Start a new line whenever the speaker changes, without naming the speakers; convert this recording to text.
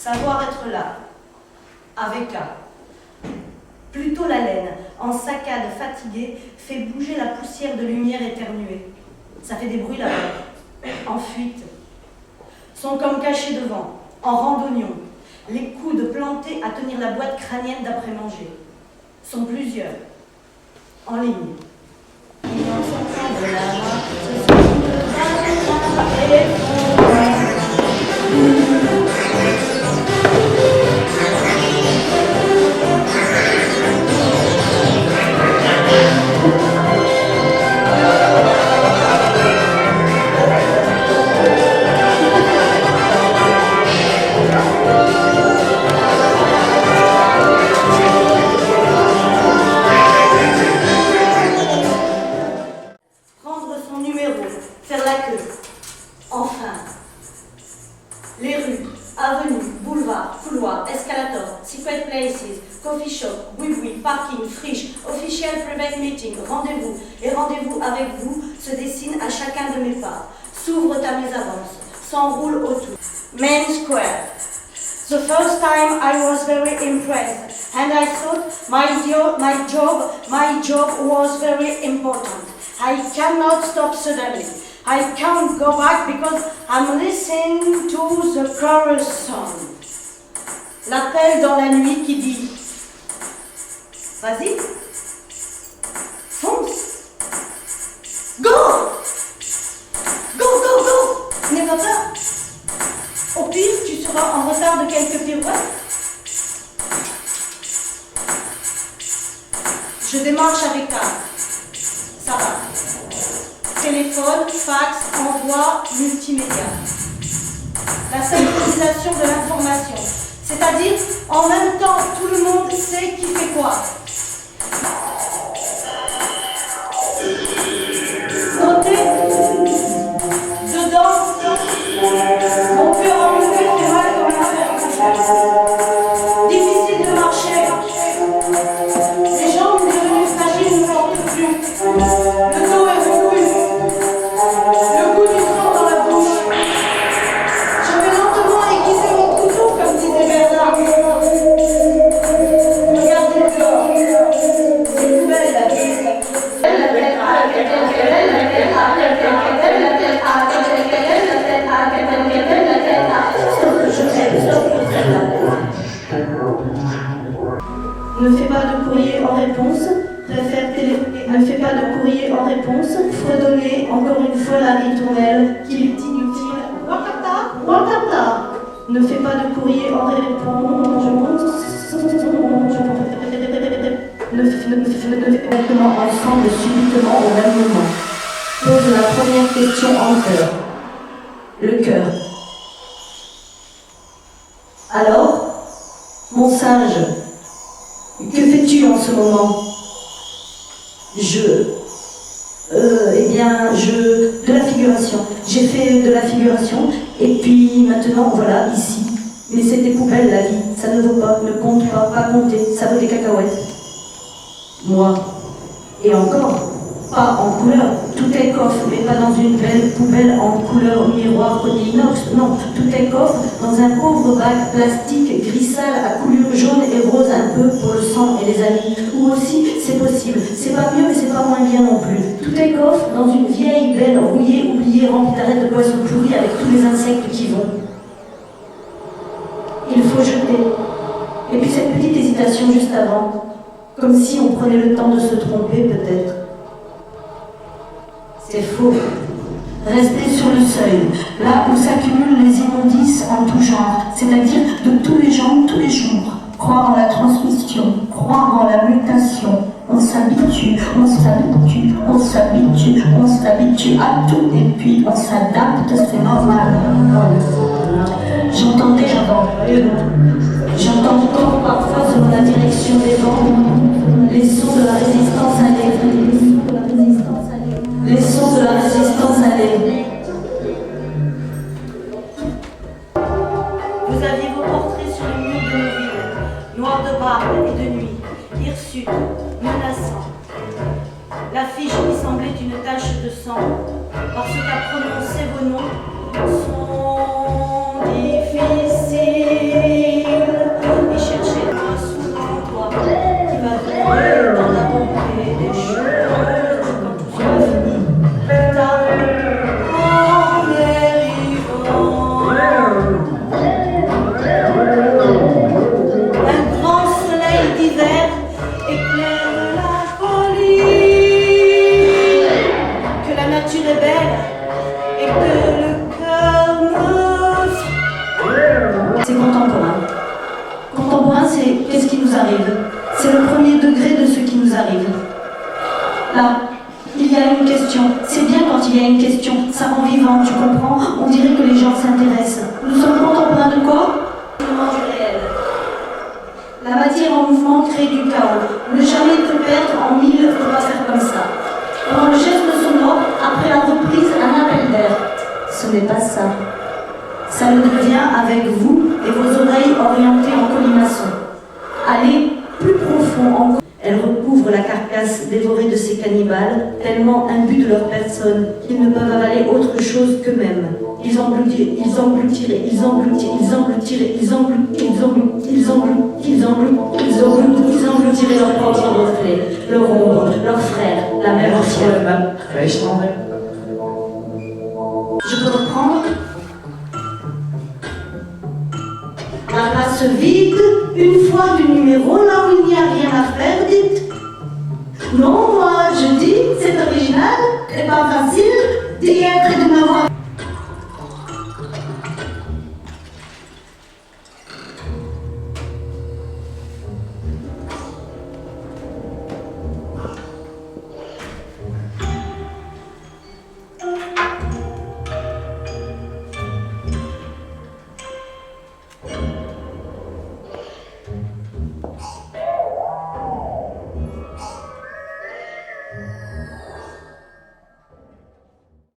Savoir être là, avec A. Plutôt la laine, en saccade fatiguée, fait bouger la poussière de lumière éternuée. Ça fait des bruits là-bas, en fuite. Sont comme cachés devant, en randonnion, les coudes plantés à tenir la boîte crânienne d'après-manger. Sont plusieurs, en ligne. Ils en sont pleins de la main, ce sont de et prendre son numéro, faire la queue. Enfin, les rues, avenues, boulevards, couloirs, escalators, secret places, coffee shop, boui-boui, parking, friche, official private meeting, rendez-vous et rendez-vous avec vous se dessinent à chacun de mes pas. S'ouvrent à mes avances, s'enroulent autour. Main Square. The first time I was very impressed and I thought my job was very important. I cannot stop suddenly. I can't go back because I'm listening to the chorus song. L'appel dans la nuit qui dit vas-y, fonce, go, go, go, go. N'aie pas peur. Au pire, tu seras en retard de quelques pirouettes. Je démarche avec A. Ça va. Téléphone, fax, envoi, multimédia. La synchronisation de l'information. C'est-à-dire, en même temps, tout le monde sait qui fait quoi. Côté, dedans, mon cœur en mouvement fait mal comme un fer. Difficile de marcher. Les jambes devenues fragiles ne portent plus. Le dos est rompu. Le goût du sang dans la bouche. Je vais lentement aiguiser mon couteau comme disait Bernard. Regardez dehors. C'est poubelle la vie. Ne fais pas de courrier en réponse, préfère téléphoner. Ne fais pas de courrier en réponse, fredonner encore une fois la ritournelle qui est inutile. Wakata, wakata. Ne fais pas de courrier en réponse. Ne fais pas ensemble subitement au même moment. Pose la première question en chœur. Le cœur. Alors, mon singe, que fais-tu en ce moment? De la figuration. J'ai fait de la figuration, et puis maintenant, voilà, ici. Mais c'est des poubelles, la vie. Ça ne vaut pas, ne compte pas, pas compter. Ça vaut des cacahuètes. Moi. Et encore, pas en couleur. Tout est coffre, mais pas dans une belle poubelle en couleur miroir côté inox. Non, tout est coffre dans un pauvre bac plastique gris sale à coulure jaune et rose un peu pour le sang et les amis. Ou aussi, c'est possible. C'est pas mieux, mais c'est pas moins bien non plus. Tout est coffre dans une vieille belle rouillée, oubliée, remplie d'arêtes de poissons pourris avec tous les insectes qui vont. Il faut jeter. Et puis cette petite hésitation juste avant. Comme si on prenait le temps de se tromper, peut-être. C'est faux. Rester sur le seuil, là où s'accumulent les immondices en tout genre, c'est-à-dire de tous les gens, tous les jours. Croire en la transmission, croire en la mutation. On s'habitue, on s'habitue, on s'habitue, on s'habitue à tout et puis on s'adapte, c'est normal. J'entends encore parfois selon la direction des vents, les sons de la résistance à l'air. Les sons de la résistance à l'air. Vous aviez vos portraits sur les murs de nos villes, noirs de barbe et de nuit, hirsutes, menaçants. L'affiche qui semblait une tache de sang, parce qu'à prononcer vos noms sont difficiles. y a une question. C'est bien quand il y a une question. Ça rend vivant, tu comprends? On dirait que les gens s'intéressent. Nous sommes contemporains de quoi? Du réel. La matière en mouvement crée du chaos. Ne jamais te perdre en mille, faut pas faire comme ça. Pendant le geste sonore, après la reprise, un appel d'air. Ce n'est pas ça. Ça le devient avec vous et vos oreilles orientées en colimaçon. Allez plus profond encore. Elles recouvrent la carcasse dévorée de ces cannibales, tellement imbus de leur personne qu'ils ne peuvent avaler autre chose qu'eux-mêmes. Ils engloutiraient leur propre reflet, leur ombre, leur frère, la mer entière. Je peux reprendre? La place vide, une fois du numéro, là où il n'y a rien à faire, dites. Non,